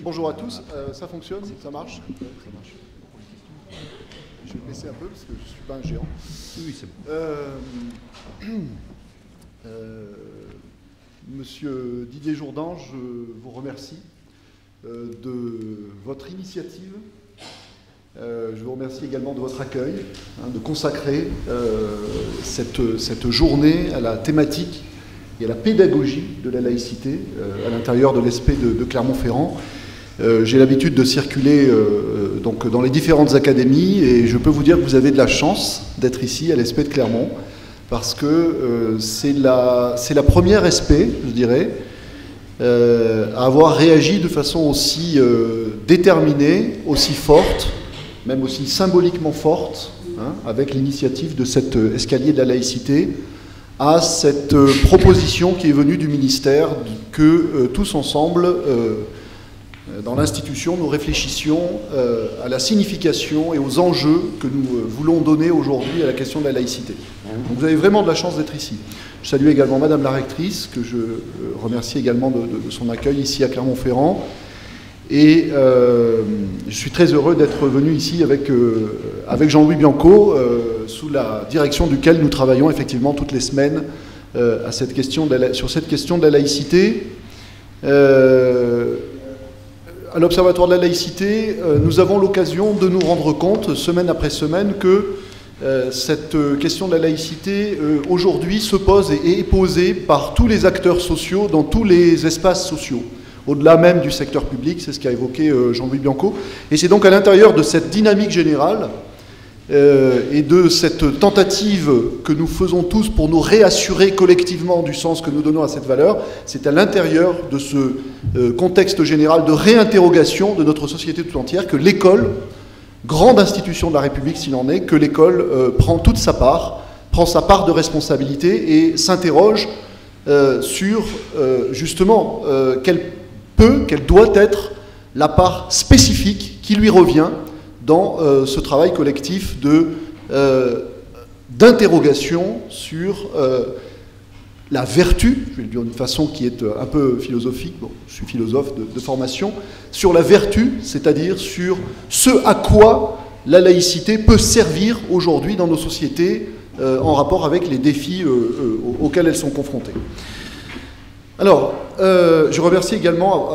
Bonjour à tous. Ça fonctionne? Ça marche? Ouais, ça marche. Je vais me laisser un peu parce que je ne suis pas un géant. Oui, c'est bon. Monsieur Didier Jourdan, je vous remercie de votre initiative. Je vous remercie également de votre accueil, de consacrer cette journée à la thématique et à la pédagogie de la laïcité à l'intérieur de l'ESP de Clermont-Ferrand. J'ai l'habitude de circuler donc dans les différentes académies et je peux vous dire que vous avez de la chance d'être ici à l'ESP de Clermont parce que c'est la première SP, je dirais, à avoir réagi de façon aussi déterminée, aussi forte, même aussi symboliquement forte, avec l'initiative de cet escalier de la laïcité, à cette proposition qui est venue du ministère que tous ensemble, dans l'institution, nous réfléchissions à la signification et aux enjeux que nous voulons donner aujourd'hui à la question de la laïcité. Donc vous avez vraiment de la chance d'être ici. Je salue également Madame la rectrice, que je remercie également de son accueil ici à Clermont-Ferrand. Et je suis très heureux d'être venu ici avec Jean-Louis Bianco, sous la direction duquel nous travaillons effectivement toutes les semaines sur cette question de la laïcité. À l'Observatoire de la laïcité, nous avons l'occasion de nous rendre compte, semaine après semaine, que cette question de la laïcité, aujourd'hui, se pose et est posée par tous les acteurs sociaux dans tous les espaces sociaux, au-delà même du secteur public, c'est ce qu'a évoqué Jean-Louis Bianco. Et c'est donc à l'intérieur de cette dynamique générale et de cette tentative que nous faisons tous pour nous réassurer collectivement du sens que nous donnons à cette valeur, c'est à l'intérieur de ce contexte général de réinterrogation de notre société tout entière que l'école, grande institution de la République s'il en est, que l'école prend toute sa part, prend sa part de responsabilité et s'interroge sur justement quelle doit être la part spécifique qui lui revient dans ce travail collectif d'interrogation sur la vertu, je vais le dire d'une façon qui est un peu philosophique, bon, je suis philosophe de formation, sur la vertu, c'est-à-dire sur ce à quoi la laïcité peut servir aujourd'hui dans nos sociétés en rapport avec les défis auxquels elles sont confrontées. Alors, je remercie également,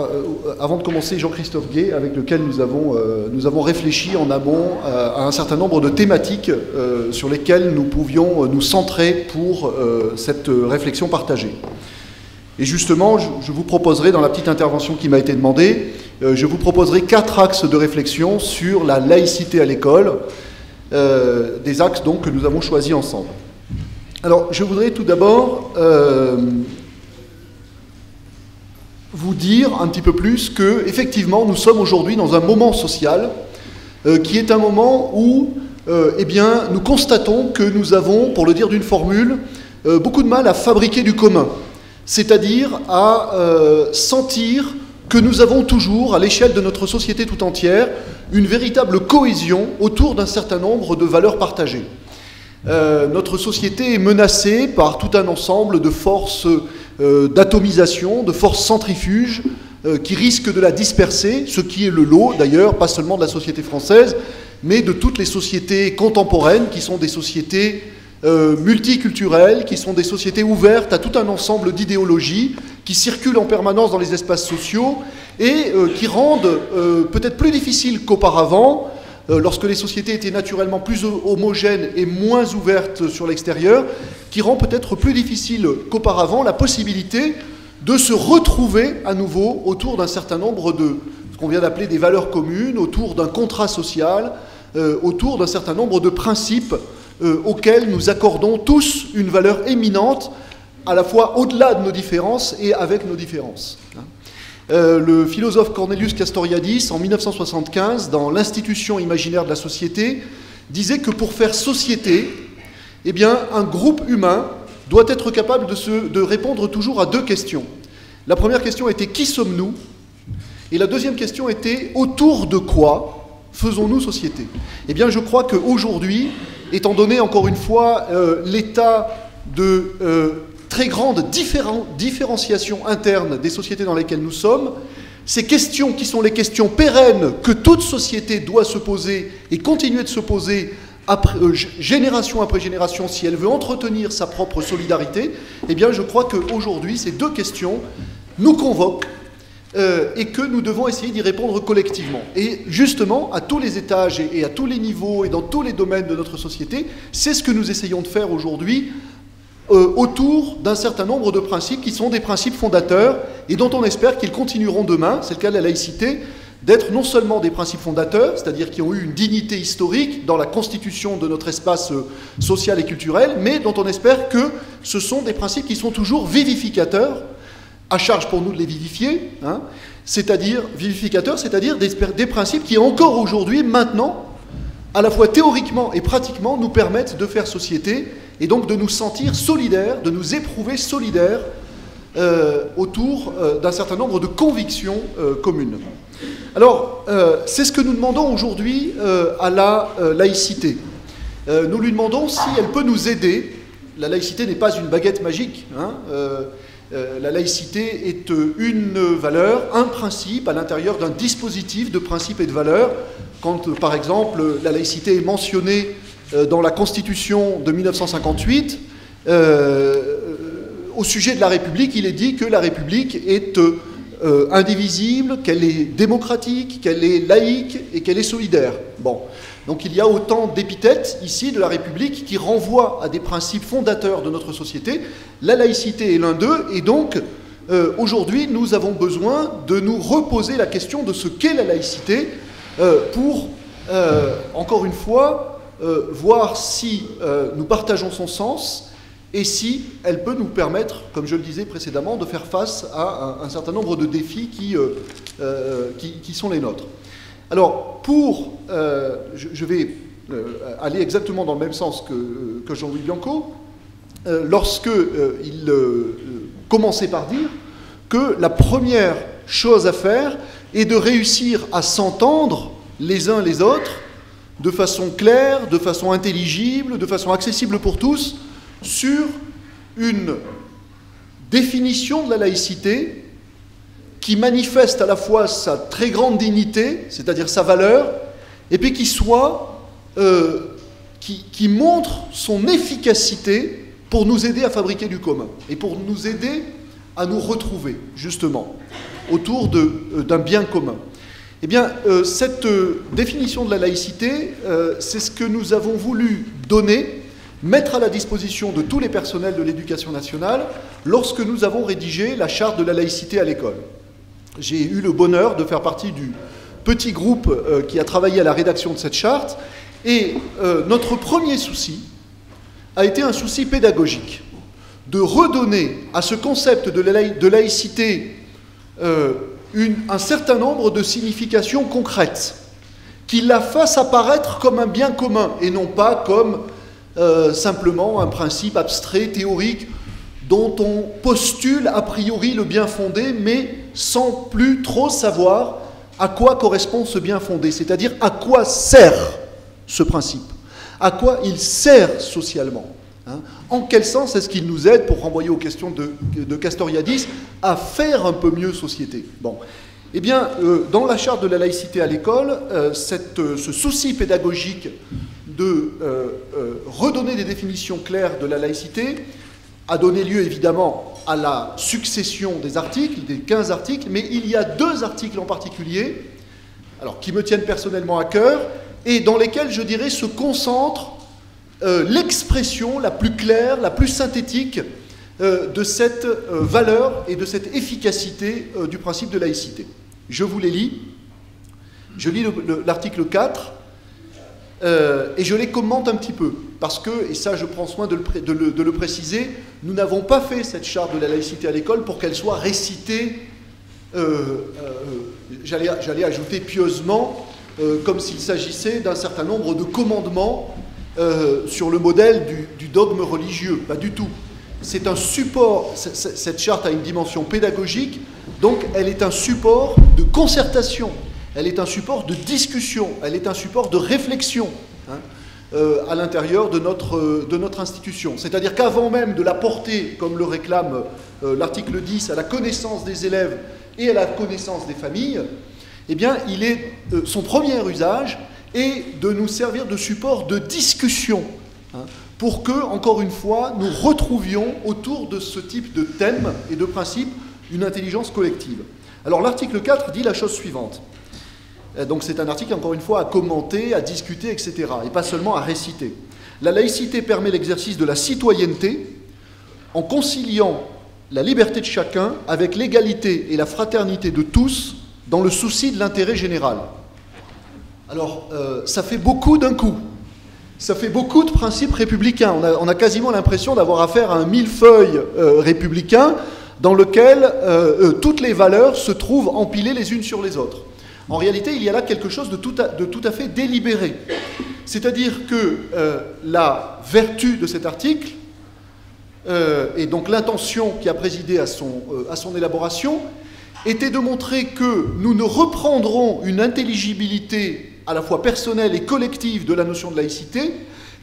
avant de commencer, Jean-Christophe Gay, avec lequel nous avons réfléchi en amont à un certain nombre de thématiques sur lesquelles nous pouvions nous centrer pour cette réflexion partagée. Et justement, je vous proposerai, dans la petite intervention qui m'a été demandée, je vous proposerai 4 axes de réflexion sur la laïcité à l'école, des axes donc que nous avons choisis ensemble. Alors, je voudrais tout d'abord vous dire un petit peu plus que, effectivement, nous sommes aujourd'hui dans un moment social qui est un moment où eh bien, nous constatons que nous avons, pour le dire d'une formule, beaucoup de mal à fabriquer du commun, c'est-à-dire à sentir que nous avons toujours, à l'échelle de notre société tout entière, une véritable cohésion autour d'un certain nombre de valeurs partagées. Notre société est menacée par tout un ensemble de forces d'atomisation, de forces centrifuges qui risquent de la disperser, ce qui est le lot d'ailleurs, pas seulement de la société française, mais de toutes les sociétés contemporaines qui sont des sociétés multiculturelles, qui sont des sociétés ouvertes à tout un ensemble d'idéologies qui circulent en permanence dans les espaces sociaux et qui rendent peut-être plus difficile qu'auparavant, lorsque les sociétés étaient naturellement plus homogènes et moins ouvertes sur l'extérieur, qui rend peut-être plus difficile qu'auparavant la possibilité de se retrouver à nouveau autour d'un certain nombre de ce qu'on vient d'appeler des valeurs communes, autour d'un contrat social, autour d'un certain nombre de principes auxquels nous accordons tous une valeur éminente, à la fois au-delà de nos différences et avec nos différences. Le philosophe Cornelius Castoriadis, en 1975, dans l'Institution imaginaire de la société, disait que pour faire société, eh bien, un groupe humain doit être capable de répondre toujours à 2 questions. La première question était « Qui sommes-nous » et la deuxième question était « Autour de quoi faisons-nous société ?» Eh bien, je crois qu'aujourd'hui, étant donné, encore une fois, l'état de très grande différenciation interne des sociétés dans lesquelles nous sommes. Ces questions qui sont les questions pérennes que toute société doit se poser et continuer de se poser génération après génération si elle veut entretenir sa propre solidarité, eh bien je crois qu'aujourd'hui ces deux questions nous convoquent et que nous devons essayer d'y répondre collectivement. Et justement, à tous les étages et à tous les niveaux et dans tous les domaines de notre société, c'est ce que nous essayons de faire aujourd'hui autour d'un certain nombre de principes qui sont des principes fondateurs et dont on espère qu'ils continueront demain, c'est le cas de la laïcité, d'être non seulement des principes fondateurs, c'est-à-dire qui ont eu une dignité historique dans la constitution de notre espace social et culturel, mais dont on espère que ce sont des principes qui sont toujours vivificateurs, à charge pour nous de les vivifier, hein, c'est-à-dire vivificateurs, c'est-à-dire des principes qui encore aujourd'hui, maintenant, à la fois théoriquement et pratiquement, nous permettent de faire société et donc de nous sentir solidaires, de nous éprouver solidaires autour d'un certain nombre de convictions communes. Alors, c'est ce que nous demandons aujourd'hui à la laïcité. Nous lui demandons si elle peut nous aider. La laïcité n'est pas une baguette magique, hein, la laïcité est une valeur, un principe à l'intérieur d'un dispositif de principes et de valeurs. Quand, par exemple, la laïcité est mentionnée dans la Constitution de 1958, au sujet de la République, il est dit que la République est indivisible, qu'elle est démocratique, qu'elle est laïque et qu'elle est solidaire. Bon. Donc il y a autant d'épithètes ici de la République qui renvoient à des principes fondateurs de notre société. La laïcité est l'un d'eux, et donc aujourd'hui nous avons besoin de nous reposer la question de ce qu'est la laïcité pour, encore une fois, voir si nous partageons son sens et si elle peut nous permettre, comme je le disais précédemment, de faire face à un certain nombre de défis qui sont les nôtres. Alors, je vais aller exactement dans le même sens que Jean-Louis Bianco, lorsqu'il commençait par dire que la première chose à faire est de réussir à s'entendre les uns les autres de façon claire, de façon intelligible, de façon accessible pour tous, sur une définition de la laïcité qui manifeste à la fois sa très grande dignité, c'est-à-dire sa valeur, et puis qui montre son efficacité pour nous aider à fabriquer du commun, et pour nous aider à nous retrouver, justement, autour d'un bien commun. Eh bien, cette définition de la laïcité, c'est ce que nous avons voulu donner, mettre à la disposition de tous les personnels de l'éducation nationale, lorsque nous avons rédigé la charte de la laïcité à l'école. J'ai eu le bonheur de faire partie du petit groupe qui a travaillé à la rédaction de cette charte, et notre premier souci a été un souci pédagogique, de redonner à ce concept de laïcité un certain nombre de significations concrètes, qui la fassent apparaître comme un bien commun, et non pas comme simplement un principe abstrait, théorique, dont on postule a priori le bien fondé, mais sans plus trop savoir à quoi correspond ce bien fondé, c'est-à-dire à quoi sert ce principe, à quoi il sert socialement. Hein. En quel sens est-ce qu'il nous aide, pour renvoyer aux questions de Castoriadis, à faire un peu mieux société? Bon. Eh bien, dans la charte de la laïcité à l'école, ce souci pédagogique de redonner des définitions claires de la laïcité a donné lieu évidemment à la succession des articles, des 15 articles, mais il y a 2 articles en particulier, alors, qui me tiennent personnellement à cœur, et dans lesquels, je dirais, se concentre l'expression la plus claire, la plus synthétique de cette valeur et de cette efficacité du principe de laïcité. Je vous les lis. Je lis l'article 4 et je les commente un petit peu, parce que, et ça je prends soin de le préciser, nous n'avons pas fait cette charte de la laïcité à l'école pour qu'elle soit récitée, j'allais ajouter pieusement, comme s'il s'agissait d'un certain nombre de commandements sur le modèle du dogme religieux. Pas du tout. C'est un support, cette charte a une dimension pédagogique, donc elle est un support de concertation, elle est un support de discussion, elle est un support de réflexion. Hein. à l'intérieur de notre institution. C'est-à-dire qu'avant même de la porter, comme le réclame l'article 10, à la connaissance des élèves et à la connaissance des familles, eh bien, son premier usage est de nous servir de support de discussion, hein, pour que, encore une fois, nous retrouvions autour de ce type de thème et de principe une intelligence collective. Alors l'article 4 dit la chose suivante. Donc c'est un article, encore une fois, à commenter, à discuter, etc. Et pas seulement à réciter. La laïcité permet l'exercice de la citoyenneté en conciliant la liberté de chacun avec l'égalité et la fraternité de tous dans le souci de l'intérêt général. Alors, ça fait beaucoup d'un coup. Ça fait beaucoup de principes républicains. On a quasiment l'impression d'avoir affaire à un millefeuille républicain dans lequel toutes les valeurs se trouvent empilées les unes sur les autres. En réalité, il y a là quelque chose de tout à fait délibéré. C'est-à-dire que la vertu de cet article, et donc l'intention qui a présidé à son élaboration, était de montrer que nous ne reprendrons une intelligibilité à la fois personnelle et collective de la notion de laïcité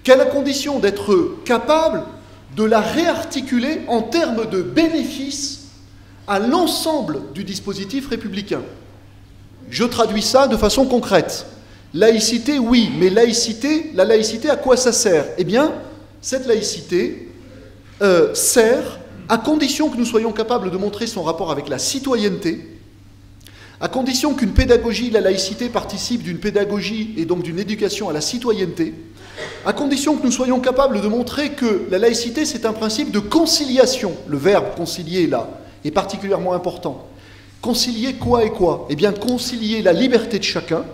qu'à la condition d'être capable de la réarticuler en termes de bénéfices à l'ensemble du dispositif républicain. Je traduis ça de façon concrète. Laïcité, oui, mais la laïcité, à quoi ça sert? Eh bien, cette laïcité sert, à condition que nous soyons capables de montrer son rapport avec la citoyenneté, à condition qu'une pédagogie de la laïcité participe d'une pédagogie et donc d'une éducation à la citoyenneté, à condition que nous soyons capables de montrer que la laïcité, c'est un principe de conciliation. Le verbe concilier, là, est particulièrement important. Concilier quoi et quoi? Eh bien, concilier la liberté de chacun.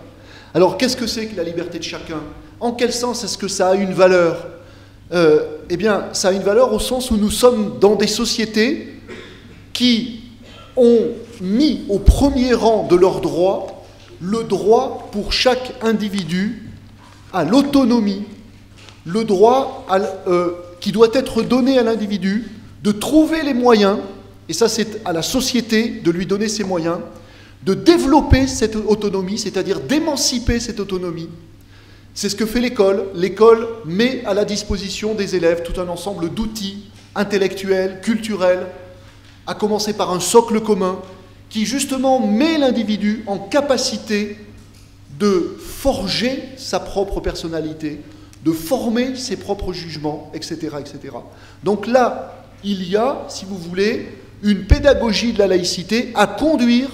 Alors, qu'est-ce que c'est que la liberté de chacun? En quel sens est-ce que ça a une valeur? Eh bien, ça a une valeur au sens où nous sommes dans des sociétés qui ont mis au premier rang de leurs droits le droit pour chaque individu à l'autonomie, le droit qui doit être donné à l'individu de trouver les moyens, et ça c'est à la société de lui donner ces moyens, de développer cette autonomie, c'est-à-dire d'émanciper cette autonomie. C'est ce que fait l'école. L'école met à la disposition des élèves tout un ensemble d'outils intellectuels, culturels, à commencer par un socle commun, qui justement met l'individu en capacité de forger sa propre personnalité, de former ses propres jugements, etc., etc. Donc là, il y a, si vous voulez, une pédagogie de la laïcité à conduire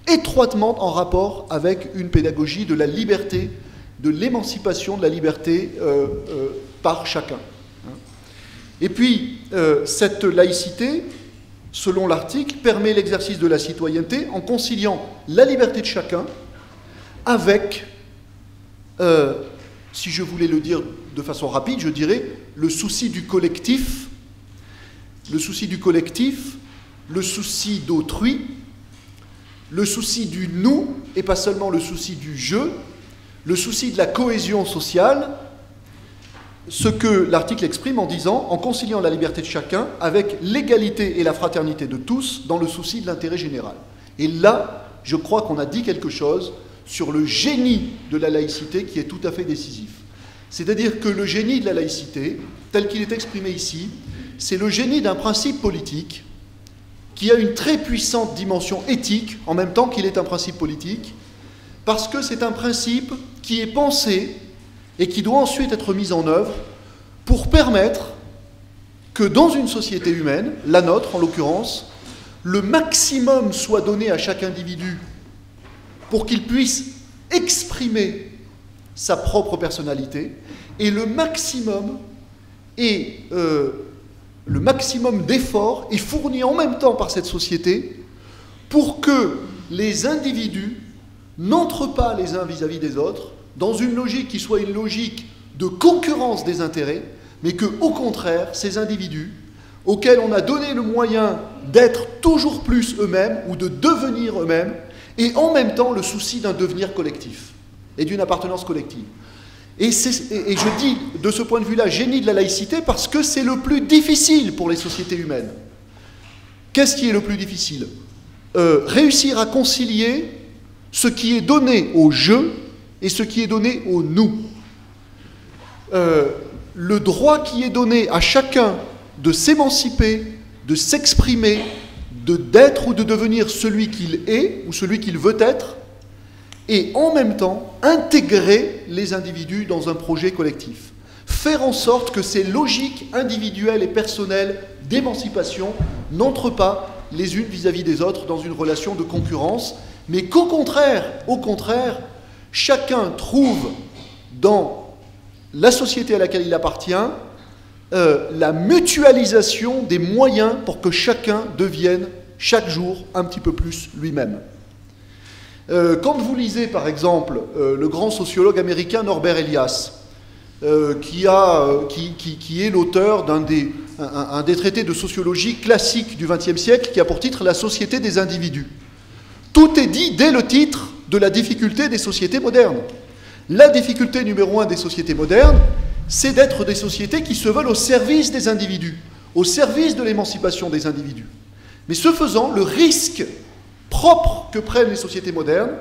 étroitement en rapport avec une pédagogie de la liberté, de l'émancipation de la liberté par chacun. Et puis, cette laïcité, selon l'article, permet l'exercice de la citoyenneté en conciliant la liberté de chacun avec, si je voulais le dire de façon rapide, je dirais le souci du collectif, le souci d'autrui, le souci du nous, et pas seulement le souci du je, le souci de la cohésion sociale, ce que l'article exprime en disant « en conciliant la liberté de chacun avec l'égalité et la fraternité de tous dans le souci de l'intérêt général ». Et là, je crois qu'on a dit quelque chose sur le génie de la laïcité qui est tout à fait décisif. C'est-à-dire que le génie de la laïcité, tel qu'il est exprimé ici, c'est le génie d'un principe politique qui a une très puissante dimension éthique, en même temps qu'il est un principe politique, parce que c'est un principe qui est pensé et qui doit ensuite être mis en œuvre pour permettre que dans une société humaine, la nôtre en l'occurrence, le maximum soit donné à chaque individu pour qu'il puisse exprimer sa propre personnalité, et le maximum d'efforts est fourni en même temps par cette société pour que les individus n'entrent pas les uns vis-à-vis des autres dans une logique qui soit une logique de concurrence des intérêts, mais que, au contraire, ces individus, auxquels on a donné le moyen d'être toujours plus eux-mêmes ou de devenir eux-mêmes, et en même temps le souci d'un devenir collectif et d'une appartenance collective. Et je dis de ce point de vue-là génie de la laïcité parce que c'est le plus difficile pour les sociétés humaines. Qu'est-ce qui est le plus difficile? Réussir à concilier ce qui est donné au je et ce qui est donné au nous. le droit qui est donné à chacun de s'émanciper, de s'exprimer, d'être ou de devenir celui qu'il est ou celui qu'il veut être, et en même temps intégrer les individus dans un projet collectif. Faire en sorte que ces logiques individuelles et personnelles d'émancipation n'entrent pas les unes vis-à-vis des autres dans une relation de concurrence, mais qu'au contraire, chacun trouve dans la société à laquelle il appartient la mutualisation des moyens pour que chacun devienne chaque jour un petit peu plus lui-même. Quand vous lisez par exemple le grand sociologue américain Norbert Elias, qui est l'auteur d'un des traités de sociologie classiques du XXe siècle, qui a pour titre « La société des individus ». Tout est dit dès le titre de la difficulté des sociétés modernes. La difficulté numéro 1 des sociétés modernes, c'est d'être des sociétés qui se veulent au service des individus, au service de l'émancipation des individus. Mais ce faisant, le risque propre que prennent les sociétés modernes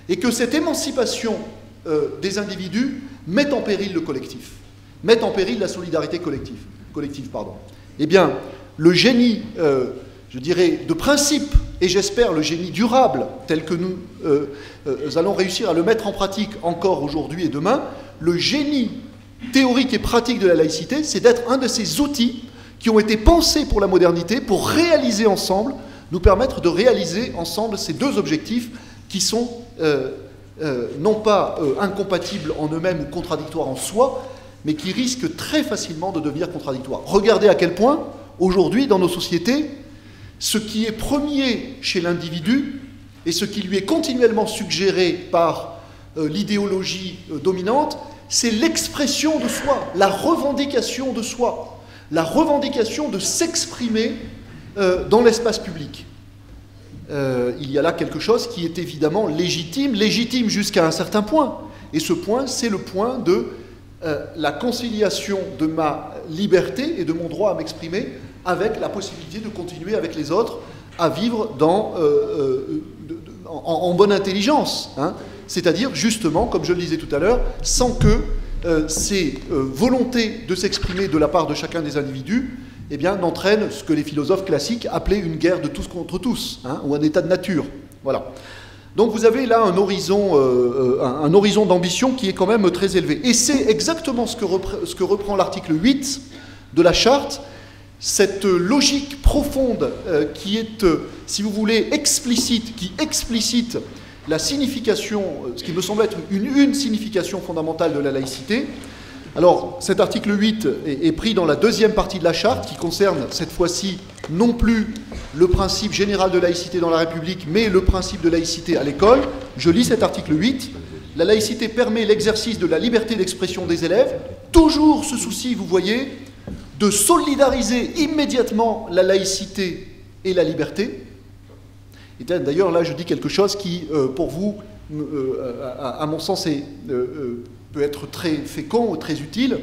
est que cette émancipation des individus met en péril le collectif, met en péril la solidarité collective. Eh bien, le génie, je dirais, de principe, et j'espère le génie durable, tel que nous allons réussir à le mettre en pratique encore aujourd'hui et demain, le génie théorique et pratique de la laïcité, c'est d'être un de ces outils qui ont été pensés pour la modernité, pour réaliser ensemble, nous permettre de réaliser ensemble ces deux objectifs qui sont non pas incompatibles en eux-mêmes ou contradictoires en soi, mais qui risquent très facilement de devenir contradictoires. Regardez à quel point, aujourd'hui, dans nos sociétés, ce qui est premier chez l'individu et ce qui lui est continuellement suggéré par l'idéologie dominante, c'est l'expression de soi, la revendication de soi, la revendication de s'exprimer dans l'espace public. Il y a là quelque chose qui est évidemment légitime jusqu'à un certain point. Et ce point, c'est le point de la conciliation de ma liberté et de mon droit à m'exprimer avec la possibilité de continuer avec les autres à vivre en bonne intelligence. Hein. C'est-à-dire, justement, comme je le disais tout à l'heure, sans que ces volontés de s'exprimer de la part de chacun des individus n'entraînent ce que les philosophes classiques appelaient une guerre de tous contre tous, hein, ou un état de nature. Voilà. Donc vous avez là un horizon d'ambition qui est quand même très élevé. Et c'est exactement ce que reprend l'article 8 de la Charte, cette logique profonde qui est, si vous voulez, qui explicite la signification, ce qui me semble être une signification fondamentale de la laïcité. Alors, cet article 8 est pris dans la deuxième partie de la Charte, qui concerne cette fois-ci non plus le principe général de laïcité dans la République, mais le principe de laïcité à l'école. Je lis cet article 8. La laïcité permet l'exercice de la liberté d'expression des élèves. Toujours ce souci, vous voyez, de solidariser immédiatement la laïcité et la liberté. Et d'ailleurs, là, je dis quelque chose qui, pour vous, à mon sens, peut être très fécond ou très utile.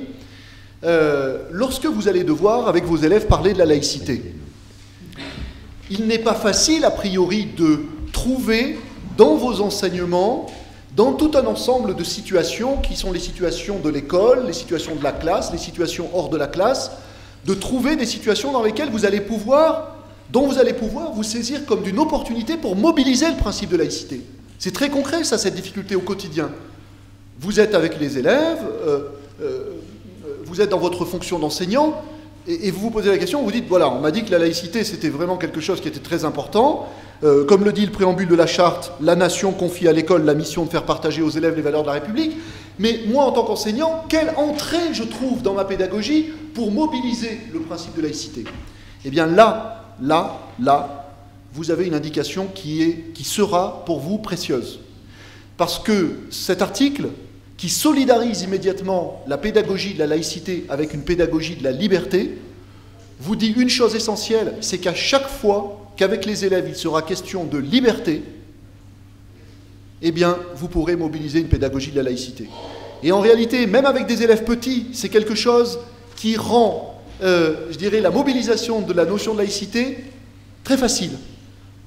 Lorsque vous allez devoir, avec vos élèves, parler de la laïcité, il n'est pas facile, a priori, de trouver dans vos enseignements, dans tout un ensemble de situations qui sont les situations de l'école, les situations de la classe, les situations hors de la classe, de trouver des situations dans lesquelles dont vous allez pouvoir vous saisir comme d'une opportunité pour mobiliser le principe de laïcité. C'est très concret, ça, cette difficulté au quotidien. Vous êtes avec les élèves, vous êtes dans votre fonction d'enseignant, et vous vous posez la question, vous dites, voilà, on m'a dit que la laïcité, c'était vraiment quelque chose qui était très important. Comme le dit le préambule de la Charte, la nation confie à l'école la mission de faire partager aux élèves les valeurs de la République. Mais moi, en tant qu'enseignant, quelle entrée je trouve dans ma pédagogie pour mobiliser le principe de laïcité? Eh bien là, vous avez une indication qui sera pour vous précieuse. Parce que cet article, qui solidarise immédiatement la pédagogie de la laïcité avec une pédagogie de la liberté, vous dit une chose essentielle, c'est qu'à chaque fois qu'avec les élèves il sera question de liberté, eh bien, vous pourrez mobiliser une pédagogie de la laïcité. Et en réalité, même avec des élèves petits, c'est quelque chose qui rend, je dirais, la mobilisation de la notion de laïcité très facile.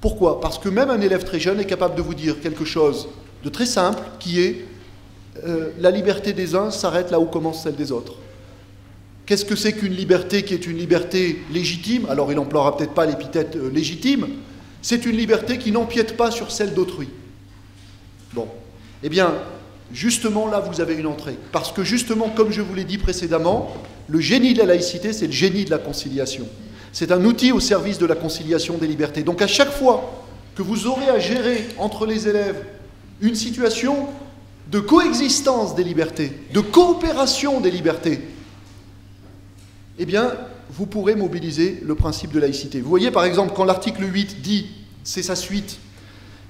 Pourquoi? Parce que même un élève très jeune est capable de vous dire quelque chose de très simple, qui est la liberté des uns s'arrête là où commence celle des autres. Qu'est-ce que c'est qu'une liberté qui est une liberté légitime? Alors il n'emploiera peut-être pas l'épithète légitime, c'est une liberté qui n'empiète pas sur celle d'autrui. Bon, eh bien, justement là vous avez une entrée. Parce que justement, comme je vous l'ai dit précédemment, le génie de la laïcité, c'est le génie de la conciliation. C'est un outil au service de la conciliation des libertés. Donc à chaque fois que vous aurez à gérer entre les élèves une situation de coexistence des libertés, de coopération des libertés, eh bien, vous pourrez mobiliser le principe de laïcité. Vous voyez, par exemple, quand l'article 8 dit, c'est sa suite,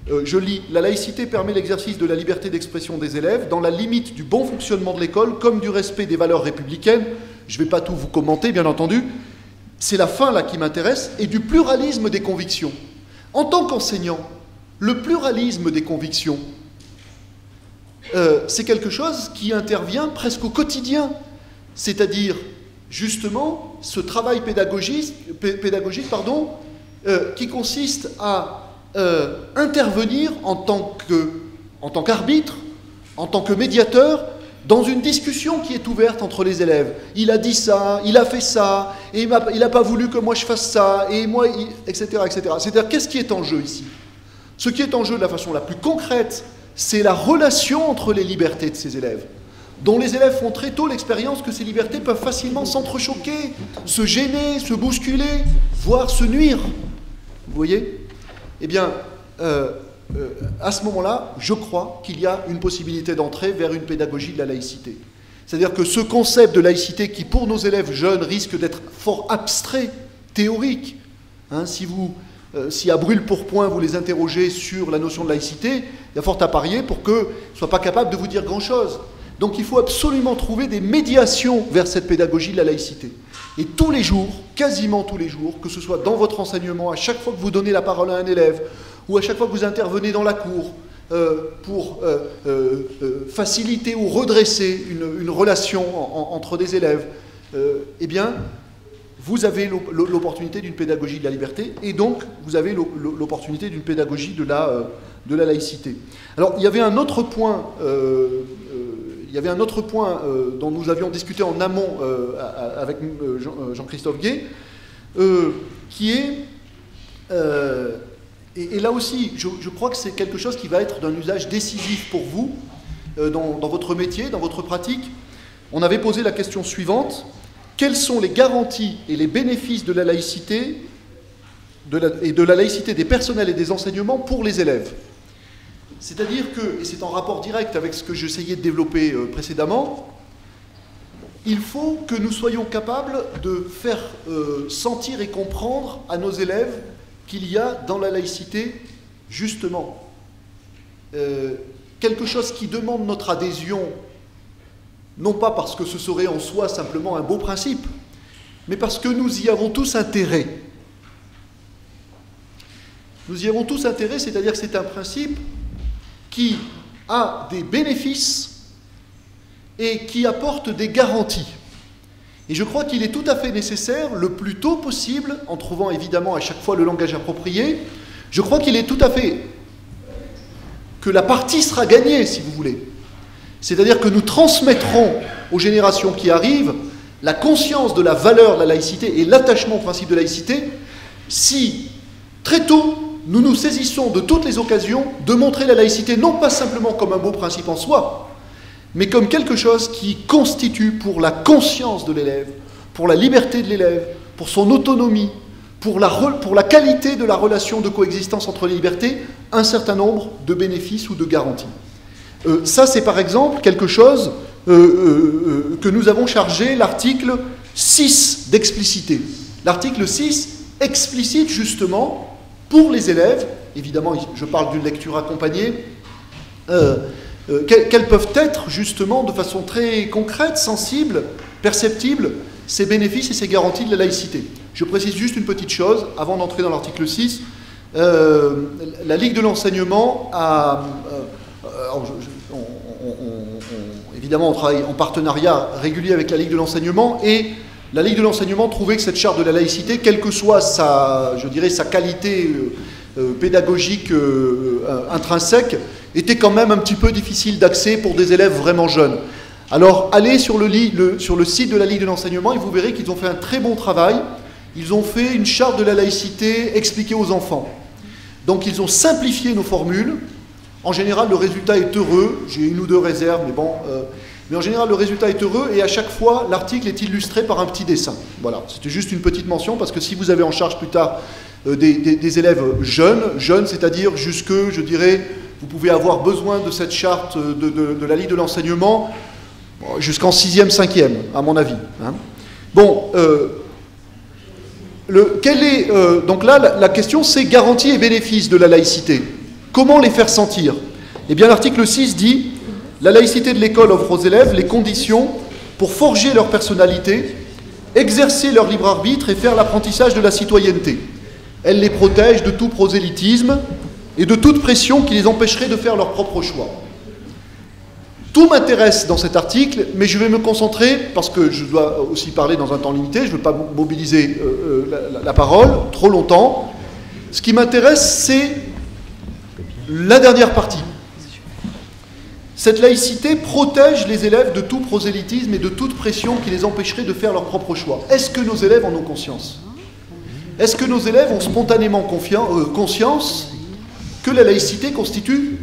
je lis, « La laïcité permet l'exercice de la liberté d'expression des élèves dans la limite du bon fonctionnement de l'école comme du respect des valeurs républicaines. » Je ne vais pas tout vous commenter, bien entendu. C'est la fin, là, qui m'intéresse, et du pluralisme des convictions. En tant qu'enseignant, le pluralisme des convictions, c'est quelque chose qui intervient presque au quotidien. C'est-à-dire, justement, ce travail pédagogique qui consiste à intervenir en tant qu'arbitre, en tant que médiateur, dans une discussion qui est ouverte entre les élèves. Il a dit ça, il a fait ça, et il n'a pas voulu que moi je fasse ça, et moi, etc., etc. C'est-à-dire, qu'est-ce qui est en jeu ici? Ce qui est en jeu de la façon la plus concrète, c'est la relation entre les libertés de ces élèves, dont les élèves font très tôt l'expérience que ces libertés peuvent facilement s'entrechoquer, se gêner, se bousculer, voire se nuire. Vous voyez? Eh bien, à ce moment-là, je crois qu'il y a une possibilité d'entrer vers une pédagogie de la laïcité. C'est-à-dire que ce concept de laïcité qui, pour nos élèves jeunes, risque d'être fort abstrait, théorique, hein, si à brûle-pourpoint vous les interrogez sur la notion de laïcité, il y a fort à parier pour qu'ils ne soient pas capables de vous dire grand-chose. Donc il faut absolument trouver des médiations vers cette pédagogie de la laïcité. Et tous les jours, quasiment tous les jours, que ce soit dans votre enseignement, à chaque fois que vous donnez la parole à un élève, ou à chaque fois que vous intervenez dans la cour pour faciliter ou redresser une relation entre des élèves, eh bien, vous avez l'opportunité d'une pédagogie de la liberté, et donc vous avez l'opportunité d'une pédagogie de la laïcité. Alors, il y avait un autre point, dont nous avions discuté en amont avec Jean-Christophe Gay, qui est, et là aussi, je crois que c'est quelque chose qui va être d'un usage décisif pour vous, dans votre métier, dans votre pratique. On avait posé la question suivante: quelles sont les garanties et les bénéfices de la laïcité et de la laïcité des personnels et des enseignements pour les élèves? C'est-à-dire que, et c'est en rapport direct avec ce que j'essayais de développer précédemment, il faut que nous soyons capables de faire sentir et comprendre à nos élèves qu'il y a dans la laïcité, justement, quelque chose qui demande notre adhésion, non pas parce que ce serait en soi simplement un beau principe, mais parce que nous y avons tous intérêt. Nous y avons tous intérêt, c'est-à-dire que c'est un principe qui a des bénéfices et qui apporte des garanties. Et je crois qu'il est tout à fait nécessaire, le plus tôt possible, en trouvant évidemment à chaque fois le langage approprié, je crois qu'il est tout à fait que la partie sera gagnée, si vous voulez. C'est-à-dire que nous transmettrons aux générations qui arrivent la conscience de la valeur de la laïcité et l'attachement au principe de laïcité, si très tôt nous nous saisissons de toutes les occasions de montrer la laïcité non pas simplement comme un beau principe en soi, mais comme quelque chose qui constitue pour la conscience de l'élève, pour la liberté de l'élève, pour son autonomie, pour la qualité de la relation de coexistence entre les libertés, un certain nombre de bénéfices ou de garanties. Ça, c'est par exemple quelque chose que nous avons chargé l'article 6 d'expliciter. L'article 6 explicite justement pour les élèves, évidemment je parle d'une lecture accompagnée, quels peuvent être justement de façon très concrète, sensible, perceptible, ces bénéfices et ces garanties de la laïcité. Je précise juste une petite chose, avant d'entrer dans l'article 6, la Ligue de l'enseignement a... évidemment, on travaille en partenariat régulier avec la Ligue de l'enseignement, et la Ligue de l'enseignement trouvait que cette charte de la laïcité, quelle que soit sa, je dirais, sa qualité pédagogique intrinsèque était quand même un petit peu difficile d'accès pour des élèves vraiment jeunes. Alors allez sur le site de la Ligue de l'enseignement et vous verrez qu'ils ont fait un très bon travail. Ils ont fait une charte de la laïcité expliquée aux enfants. Donc ils ont simplifié nos formules. En général, le résultat est heureux. J'ai une ou deux réserves, mais bon... mais en général, le résultat est heureux et à chaque fois, l'article est illustré par un petit dessin. Voilà, c'était juste une petite mention parce que si vous avez en charge plus tard des élèves jeunes, c'est-à-dire jusque, je dirais, vous pouvez avoir besoin de cette charte de la Ligue de l'enseignement jusqu'en 6e, 5e, à mon avis. Hein. Bon, donc là, la question, c'est garantie et bénéfices de la laïcité. Comment les faire sentir? Eh bien, l'article 6 dit... La laïcité de l'école offre aux élèves les conditions pour forger leur personnalité, exercer leur libre arbitre et faire l'apprentissage de la citoyenneté. Elle les protège de tout prosélytisme et de toute pression qui les empêcherait de faire leur propre choix. Tout m'intéresse dans cet article, mais je vais me concentrer, parce que je dois aussi parler dans un temps limité, je ne veux pas mobiliser la parole trop longtemps. Ce qui m'intéresse, c'est la dernière partie. Cette laïcité protège les élèves de tout prosélytisme et de toute pression qui les empêcherait de faire leur propre choix. Est-ce que nos élèves en ont conscience? Est-ce que nos élèves ont spontanément conscience que la laïcité constitue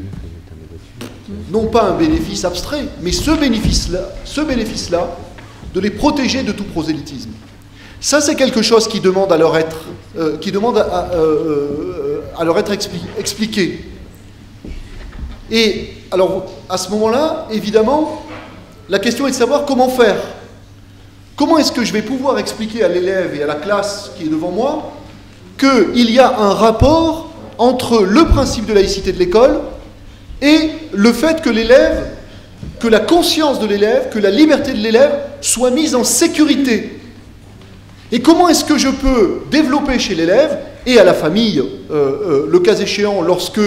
non pas un bénéfice abstrait, mais ce bénéfice-là de les protéger de tout prosélytisme? Ça, c'est quelque chose qui demande à leur être, expliqué. Et alors, à ce moment-là, évidemment, la question est de savoir comment faire. Comment est-ce que je vais pouvoir expliquer à l'élève et à la classe qui est devant moi qu'il y a un rapport entre le principe de laïcité de l'école et le fait que l'élève, que la conscience de l'élève, que la liberté de l'élève soit mise en sécurité. Et comment est-ce que je peux développer chez l'élève et à la famille, le cas échéant, lorsque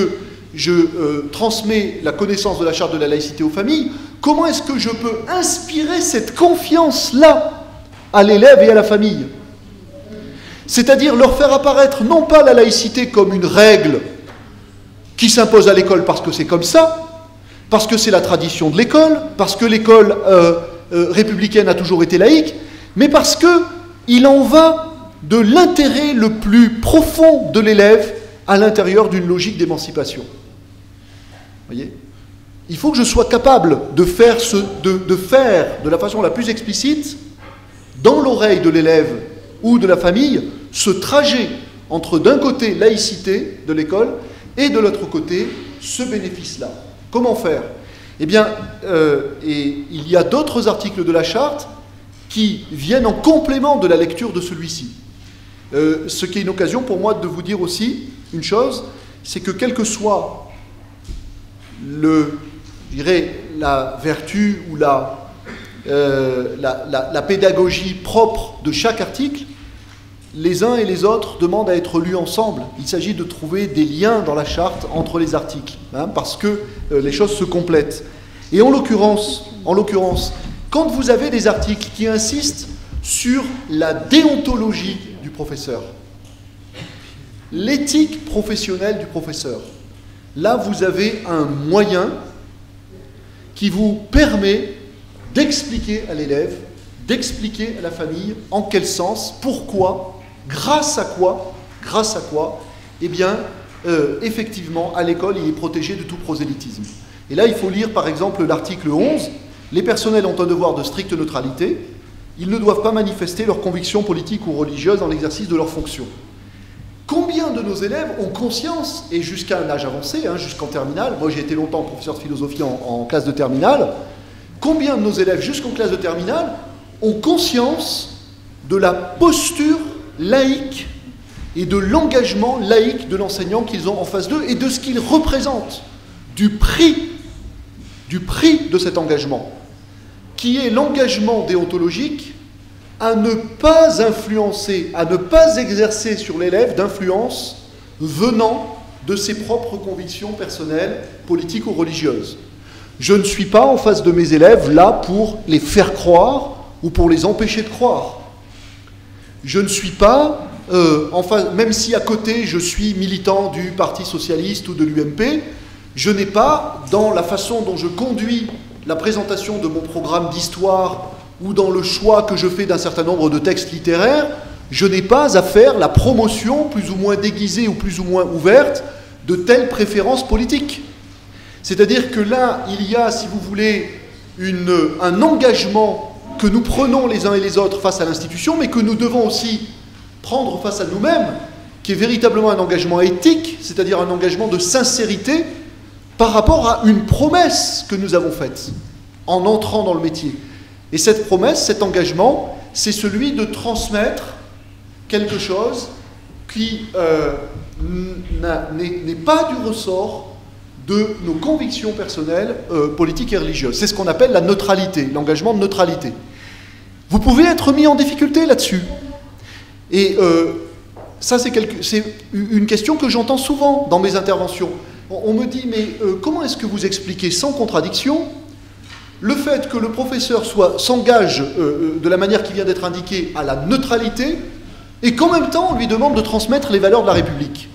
je transmets la connaissance de la charte de la laïcité aux familles, comment est-ce que je peux inspirer cette confiance-là à l'élève et à la famille? C'est-à-dire leur faire apparaître non pas la laïcité comme une règle qui s'impose à l'école parce que c'est comme ça, parce que c'est la tradition de l'école, parce que l'école républicaine a toujours été laïque, mais parce qu'il en va de l'intérêt le plus profond de l'élève à l'intérieur d'une logique d'émancipation. Voyez ? Il faut que je sois capable de faire de la façon la plus explicite, dans l'oreille de l'élève ou de la famille, ce trajet entre d'un côté laïcité de l'école et de l'autre côté ce bénéfice-là. Comment faire? Eh bien, il y a d'autres articles de la charte qui viennent en complément de la lecture de celui-ci. Ce qui est une occasion pour moi de vous dire aussi une chose, c'est que quel que soit la vertu ou la pédagogie propre de chaque article, les uns et les autres demandent à être lus ensemble. Il s'agit de trouver des liens dans la charte entre les articles, parce que les choses se complètent. Et en l'occurrence, quand vous avez des articles qui insistent sur la déontologie du professeur, l'éthique professionnelle du professeur, là vous avez un moyen qui vous permet d'expliquer à l'élève, d'expliquer à la famille en quel sens, pourquoi, grâce à quoi, eh bien, effectivement, à l'école, il est protégé de tout prosélytisme. Et là, il faut lire par exemple l'article 11, les personnels ont un devoir de stricte neutralité, ils ne doivent pas manifester leurs convictions politiques ou religieuses dans l'exercice de leurs fonctions. Combien de nos élèves ont conscience, et jusqu'à un âge avancé, jusqu'en terminale, moi j'ai été longtemps professeur de philosophie en classe de terminale, combien de nos élèves jusqu'en classe de terminale ont conscience de la posture laïque et de l'engagement laïque de l'enseignant qu'ils ont en face d'eux et de ce qu'il représente, du prix de cet engagement, qui est l'engagement déontologique à ne pas influencer, à ne pas exercer sur l'élève d'influence venant de ses propres convictions personnelles, politiques ou religieuses. Je ne suis pas en face de mes élèves là pour les faire croire ou pour les empêcher de croire. Je ne suis pas même si à côté je suis militant du Parti Socialiste ou de l'UMP, je n'ai pas, dans la façon dont je conduis la présentation de mon programme d'histoire ou dans le choix que je fais d'un certain nombre de textes littéraires, je n'ai pas à faire la promotion plus ou moins déguisée ou plus ou moins ouverte de telles préférences politiques. C'est-à-dire que là, il y a, si vous voulez, un engagement que nous prenons les uns et les autres face à l'institution, mais que nous devons aussi prendre face à nous-mêmes, qui est véritablement un engagement éthique, c'est-à-dire un engagement de sincérité par rapport à une promesse que nous avons faite en entrant dans le métier. Et cette promesse, cet engagement, c'est celui de transmettre quelque chose qui n'est pas du ressort de nos convictions personnelles, politiques et religieuses. C'est ce qu'on appelle la neutralité, l'engagement de neutralité. Vous pouvez être mis en difficulté là-dessus. Et ça, c'est une question que j'entends souvent dans mes interventions. On me dit, mais comment est-ce que vous expliquez sans contradiction le fait que le professeur s'engage de la manière qui vient d'être indiquée à la neutralité et qu'en même temps on lui demande de transmettre les valeurs de la République,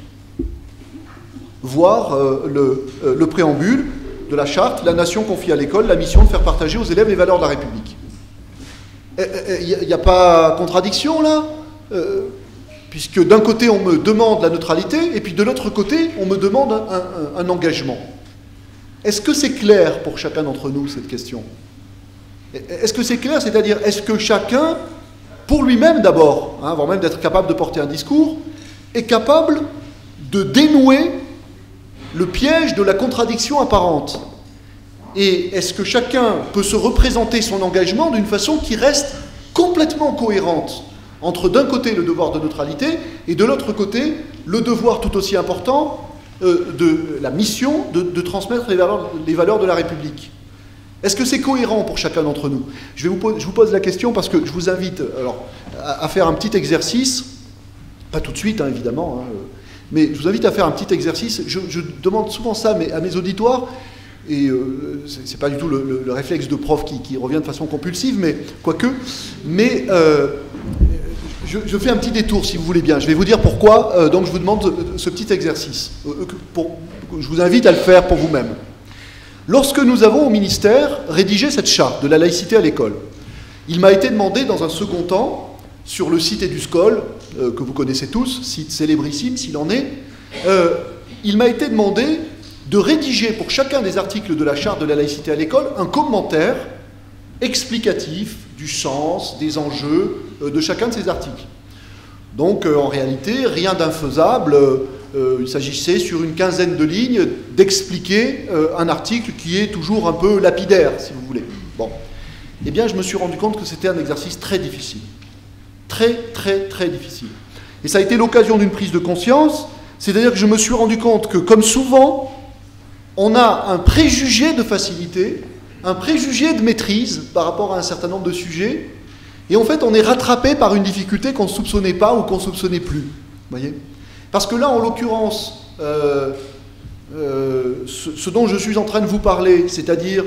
voire le préambule de la charte, la nation confie à l'école la mission de faire partager aux élèves les valeurs de la République. Il n'y a pas contradiction là, puisque d'un côté on me demande la neutralité et puis de l'autre côté on me demande un engagement. Est-ce que c'est clair pour chacun d'entre nous, cette question? Est-ce que c'est clair? C'est-à-dire, est-ce que chacun, pour lui-même d'abord, avant même d'être capable de porter un discours, est capable de dénouer le piège de la contradiction apparente? Et est-ce que chacun peut se représenter son engagement d'une façon qui reste complètement cohérente entre d'un côté le devoir de neutralité et de l'autre côté le devoir tout aussi important de la mission de transmettre les valeurs de la République? Est-ce que c'est cohérent pour chacun d'entre nous? Je vous pose la question parce que je vous invite alors, à faire un petit exercice, pas tout de suite évidemment, mais je vous invite à faire un petit exercice. Je demande souvent ça à mes auditoires, et c'est pas du tout le réflexe de prof qui revient de façon compulsive, mais quoique, mais je fais un petit détour, si vous voulez bien. Je vais vous dire pourquoi, donc je vous demande ce petit exercice. Je vous invite à le faire pour vous-même. Lorsque nous avons au ministère rédigé cette charte de la laïcité à l'école, il m'a été demandé dans un second temps, sur le site EduScol, que vous connaissez tous, site célébrissime s'il en est, il m'a été demandé de rédiger pour chacun des articles de la charte de la laïcité à l'école un commentaire explicatif du sens, des enjeux de chacun de ces articles. Donc en réalité, rien d'infaisable, il s'agissait sur une quinzaine de lignes d'expliquer un article qui est toujours un peu lapidaire, si vous voulez. Bon. Eh bien, je me suis rendu compte que c'était un exercice très difficile. Très, très, très difficile. Et ça a été l'occasion d'une prise de conscience, c'est-à-dire que je me suis rendu compte que, comme souvent, on a un préjugé de facilité, un préjugé de maîtrise par rapport à un certain nombre de sujets, et en fait on est rattrapé par une difficulté qu'on ne soupçonnait pas ou qu'on ne soupçonnait plus. Vous voyez ? Parce que là, en l'occurrence, ce dont je suis en train de vous parler, c'est-à-dire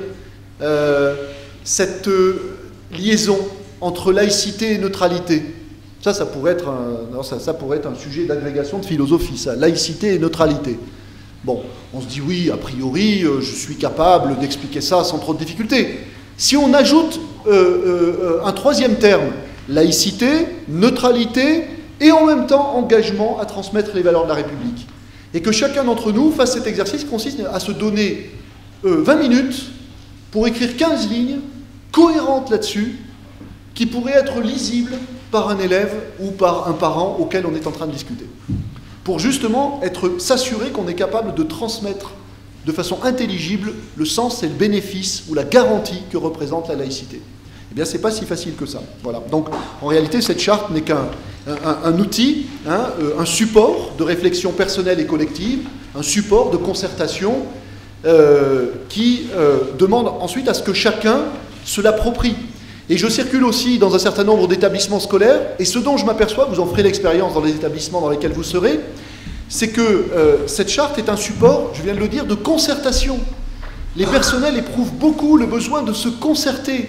cette liaison entre laïcité et neutralité, ça pourrait être un sujet d'agrégation de philosophie, ça, laïcité et neutralité. Bon, on se dit oui, a priori, je suis capable d'expliquer ça sans trop de difficultés. Si on ajoute un troisième terme, laïcité, neutralité, et en même temps engagement à transmettre les valeurs de la République, et que chacun d'entre nous fasse cet exercice qui consiste à se donner 20 minutes pour écrire 15 lignes cohérentes là-dessus, qui pourraient être lisibles par un élève ou par un parent auquel on est en train de discuter, pour justement s'assurer qu'on est capable de transmettre de façon intelligible le sens et le bénéfice ou la garantie que représente la laïcité. Eh bien, c'est pas si facile que ça. Voilà. Donc, en réalité, cette charte n'est qu'un outil, un support de réflexion personnelle et collective, un support de concertation qui demande ensuite à ce que chacun se l'approprie. Et je circule aussi dans un certain nombre d'établissements scolaires, et ce dont je m'aperçois, vous en ferez l'expérience dans les établissements dans lesquels vous serez, c'est que cette charte est un support, je viens de le dire, de concertation. Les personnels éprouvent beaucoup le besoin de se concerter,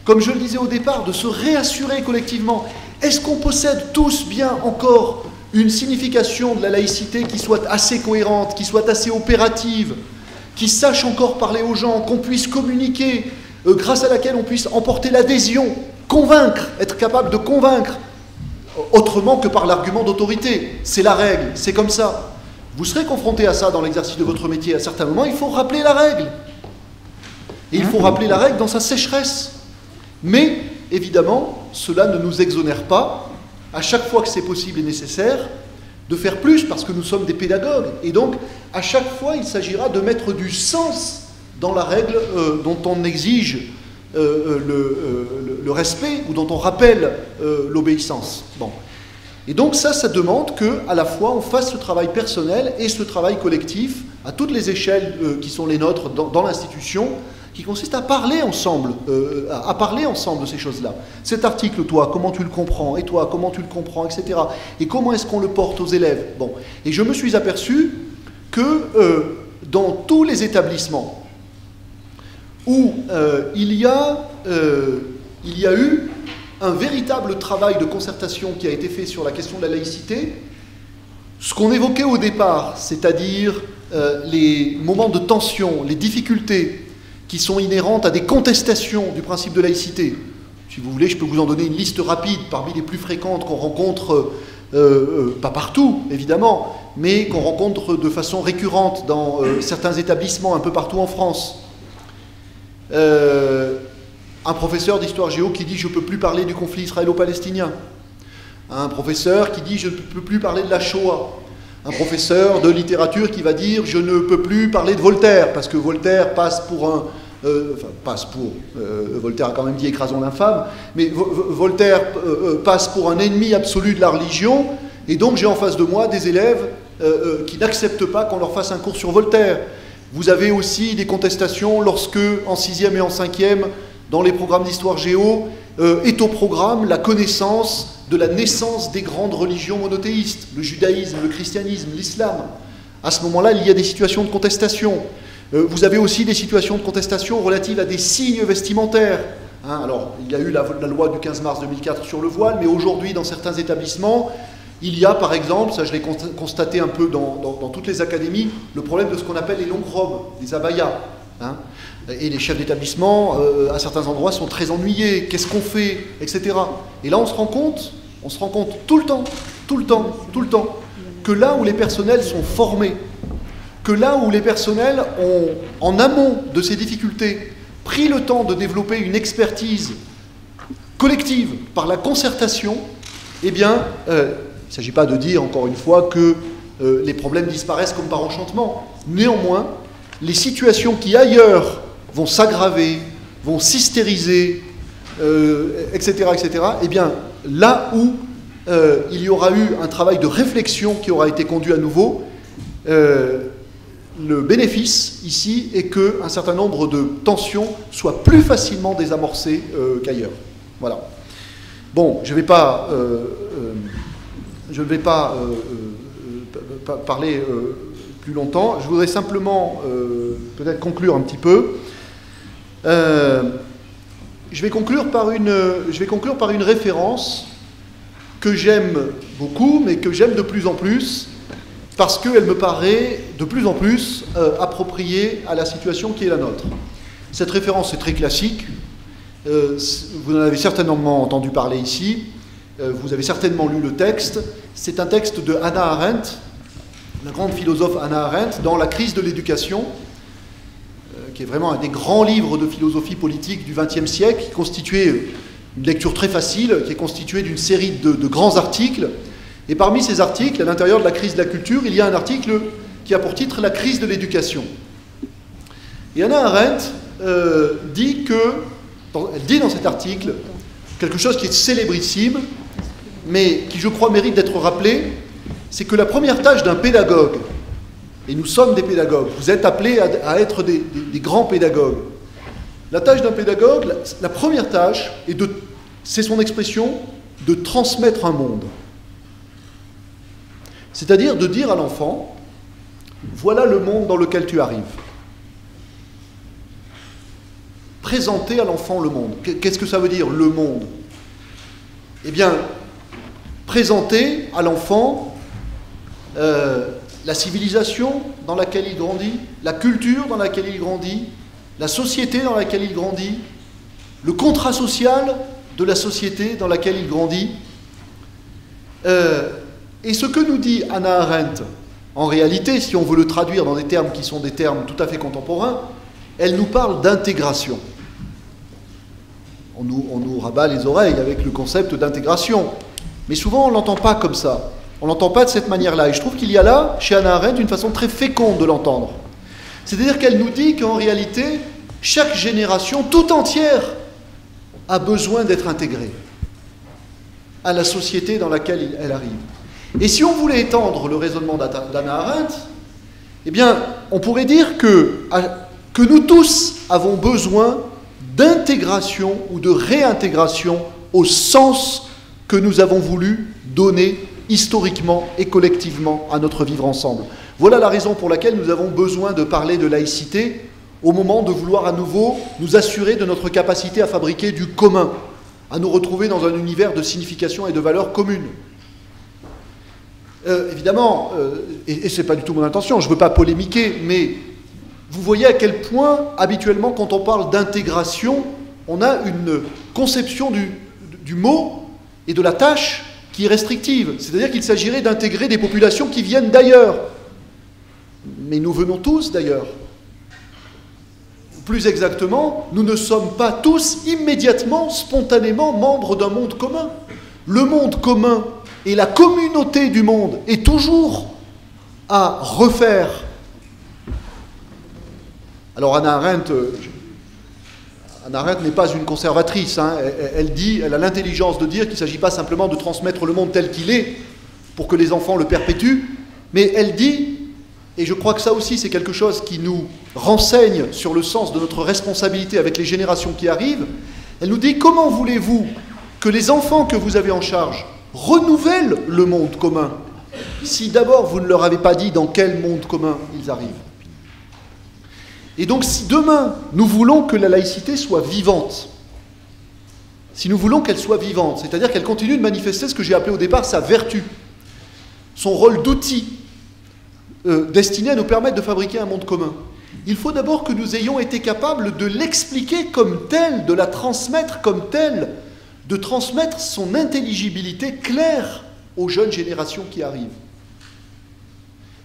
comme je le disais au départ, de se réassurer collectivement. Est-ce qu'on possède tous bien encore une signification de la laïcité qui soit assez cohérente, qui soit assez opérative, qui sache encore parler aux gens, qu'on puisse communiquer, grâce à laquelle on puisse emporter l'adhésion, convaincre, être capable de convaincre, autrement que par l'argument d'autorité. C'est la règle, c'est comme ça. Vous serez confronté à ça dans l'exercice de votre métier. À certains moments, il faut rappeler la règle. Et il faut rappeler la règle dans sa sécheresse. Mais, évidemment, cela ne nous exonère pas, à chaque fois que c'est possible et nécessaire, de faire plus, parce que nous sommes des pédagogues. Et donc, à chaque fois, il s'agira de mettre du sens dans la règle dont on exige le respect, ou dont on rappelle l'obéissance. Bon. Et donc ça demande qu'à la fois on fasse ce travail personnel et ce travail collectif, à toutes les échelles qui sont les nôtres dans l'institution, qui consiste à parler ensemble de ces choses-là. Cet article, toi, comment tu le comprends? Et toi, comment tu le comprends? Etc. Et comment est-ce qu'on le porte aux élèves? Bon. Et je me suis aperçu que dans tous les établissements où il y a eu un véritable travail de concertation qui a été fait sur la question de la laïcité, ce qu'on évoquait au départ, c'est-à-dire les moments de tension, les difficultés qui sont inhérentes à des contestations du principe de laïcité. Si vous voulez, je peux vous en donner une liste rapide parmi les plus fréquentes qu'on rencontre, pas partout évidemment, mais qu'on rencontre de façon récurrente dans certains établissements un peu partout en France. Un professeur d'histoire géo qui dit « je ne peux plus parler du conflit israélo-palestinien ». Un professeur qui dit « je ne peux plus parler de la Shoah ». Un professeur de littérature qui va dire « je ne peux plus parler de Voltaire », parce que Voltaire passe pour un... Voltaire a quand même dit « écrasons l'infâme », mais Voltaire passe pour un ennemi absolu de la religion, et donc j'ai en face de moi des élèves qui n'acceptent pas qu'on leur fasse un cours sur Voltaire. Vous avez aussi des contestations lorsque, en 6e et en 5e, dans les programmes d'histoire géo, est au programme la connaissance de la naissance des grandes religions monothéistes, le judaïsme, le christianisme, l'islam. À ce moment-là, il y a des situations de contestation. Vous avez aussi des situations de contestation relatives à des signes vestimentaires. Alors, il y a eu la loi du 15 mars 2004 sur le voile, mais aujourd'hui, dans certains établissements, il y a, par exemple, ça je l'ai constaté un peu dans toutes les académies, le problème de ce qu'on appelle les longues robes, les abayas. Et les chefs d'établissement, à certains endroits, sont très ennuyés. Qu'est-ce qu'on fait? Etc. Et là, on se rend compte tout le temps, que là où les personnels sont formés, que là où les personnels ont, en amont de ces difficultés, pris le temps de développer une expertise collective par la concertation, eh bien, il ne s'agit pas de dire, encore une fois, que les problèmes disparaissent comme par enchantement. Néanmoins, les situations qui ailleurs vont s'aggraver, vont s'hystériser, etc., eh bien, là où il y aura eu un travail de réflexion qui aura été conduit à nouveau, le bénéfice ici est qu'un certain nombre de tensions soient plus facilement désamorcées qu'ailleurs. Voilà. Bon, je ne vais pas, parler plus longtemps. Je voudrais simplement peut-être conclure un petit peu. Je vais conclure par une référence que j'aime beaucoup, mais que j'aime de plus en plus, parce qu'elle me paraît de plus en plus appropriée à la situation qui est la nôtre. Cette référence est très classique. Vous en avez certainement entendu parler ici. Vous avez certainement lu le texte. C'est un texte de Hannah Arendt, la grande philosophe Hannah Arendt, dans La crise de l'éducation, qui est vraiment un des grands livres de philosophie politique du XXe siècle, qui constituait une lecture très facile, qui est constituée d'une série de grands articles. Et parmi ces articles, à l'intérieur de la crise de la culture, il y a un article qui a pour titre « La crise de l'éducation ». Et Hannah Arendt dit dans cet article quelque chose qui est célébrissime, mais qui, je crois, mérite d'être rappelé, c'est que la première tâche d'un pédagogue, et nous sommes des pédagogues, vous êtes appelés à être des grands pédagogues. La tâche d'un pédagogue, la première tâche, c'est son expression, de transmettre un monde. C'est-à-dire de dire à l'enfant, voilà le monde dans lequel tu arrives. Présenter à l'enfant le monde. Qu'est-ce que ça veut dire, le monde? Eh bien, présenter à l'enfant la civilisation dans laquelle il grandit, la culture dans laquelle il grandit, la société dans laquelle il grandit, le contrat social de la société dans laquelle il grandit. Et ce que nous dit Hannah Arendt, en réalité, si on veut le traduire dans des termes qui sont des termes tout à fait contemporains, elle nous parle d'intégration. On nous rabat les oreilles avec le concept d'intégration. Mais souvent, on ne l'entend pas comme ça. On ne l'entend pas de cette manière-là. Et je trouve qu'il y a là, chez Hannah Arendt, une façon très féconde de l'entendre. C'est-à-dire qu'elle nous dit qu'en réalité, chaque génération tout entière a besoin d'être intégrée à la société dans laquelle elle arrive. Et si on voulait étendre le raisonnement d'Hannah Arendt, eh bien, on pourrait dire que nous tous avons besoin d'intégration ou de réintégration au sens que nous avons voulu donner historiquement et collectivement à notre vivre ensemble. Voilà la raison pour laquelle nous avons besoin de parler de laïcité au moment de vouloir à nouveau nous assurer de notre capacité à fabriquer du commun, à nous retrouver dans un univers de signification et de valeurs communes. Évidemment, et ce n'est pas du tout mon intention, je ne veux pas polémiquer, mais vous voyez à quel point, habituellement, quand on parle d'intégration, on a une conception du mot et de la tâche qui est restrictive. C'est-à-dire qu'il s'agirait d'intégrer des populations qui viennent d'ailleurs. Mais nous venons tous d'ailleurs. Plus exactement, nous ne sommes pas tous immédiatement, spontanément membres d'un monde commun. Le monde commun et la communauté du monde est toujours à refaire. Alors Hannah Arendt n'est pas une conservatrice, hein. Elle a l'intelligence de dire qu'il ne s'agit pas simplement de transmettre le monde tel qu'il est pour que les enfants le perpétuent, mais elle dit, et je crois que ça aussi c'est quelque chose qui nous renseigne sur le sens de notre responsabilité avec les générations qui arrivent, elle nous dit: comment voulez-vous que les enfants que vous avez en charge renouvellent le monde commun si d'abord vous ne leur avez pas dit dans quel monde commun ils arrivent? Et donc si demain nous voulons que la laïcité soit vivante, si nous voulons qu'elle soit vivante, c'est-à-dire qu'elle continue de manifester ce que j'ai appelé au départ sa vertu, son rôle d'outil destiné à nous permettre de fabriquer un monde commun, il faut d'abord que nous ayons été capables de l'expliquer comme tel, de la transmettre comme telle, de transmettre son intelligibilité claire aux jeunes générations qui arrivent.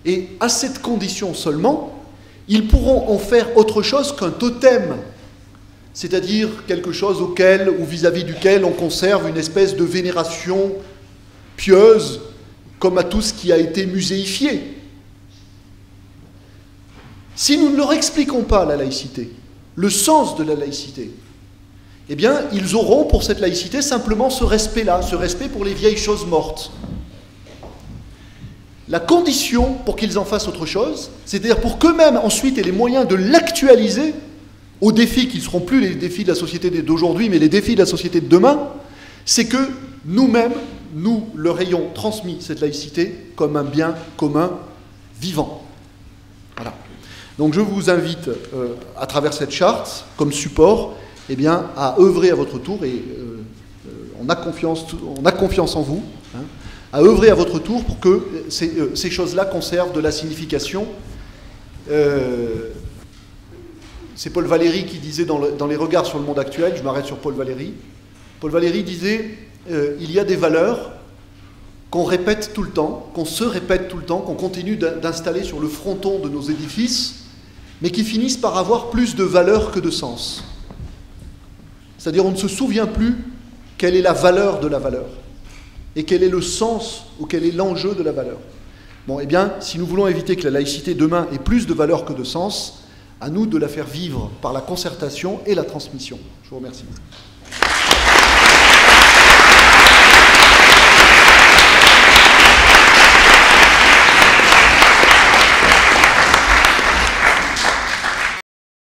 Et à cette condition seulement, ils pourront en faire autre chose qu'un totem, c'est-à-dire quelque chose auquel ou vis-à-vis duquel on conserve une espèce de vénération pieuse, comme à tout ce qui a été muséifié. Si nous ne leur expliquons pas la laïcité, le sens de la laïcité, eh bien, ils auront pour cette laïcité simplement ce respect-là, ce respect pour les vieilles choses mortes. La condition pour qu'ils en fassent autre chose, c'est-à-dire pour qu'eux-mêmes ensuite aient les moyens de l'actualiser aux défis qui ne seront plus les défis de la société d'aujourd'hui, mais les défis de la société de demain, c'est que nous-mêmes, nous leur ayons transmis cette laïcité comme un bien commun vivant. Voilà. Donc je vous invite, à travers cette charte, comme support, eh bien, à œuvrer à votre tour, et on a confiance en vous, hein, à œuvrer à votre tour pour que ces choses-là conservent de la signification. C'est Paul Valéry qui disait dans les regards sur le monde actuel, je m'arrête sur Paul Valéry, Paul Valéry disait il y a des valeurs qu'on répète tout le temps, qu'on se répète tout le temps, qu'on continue d'installer sur le fronton de nos édifices, mais qui finissent par avoir plus de valeur que de sens. C'est-à-dire on ne se souvient plus quelle est la valeur de la valeur et quel est le sens ou quel est l'enjeu de la valeur. Bon, eh bien, si nous voulons éviter que la laïcité demain ait plus de valeur que de sens, à nous de la faire vivre par la concertation et la transmission. Je vous remercie.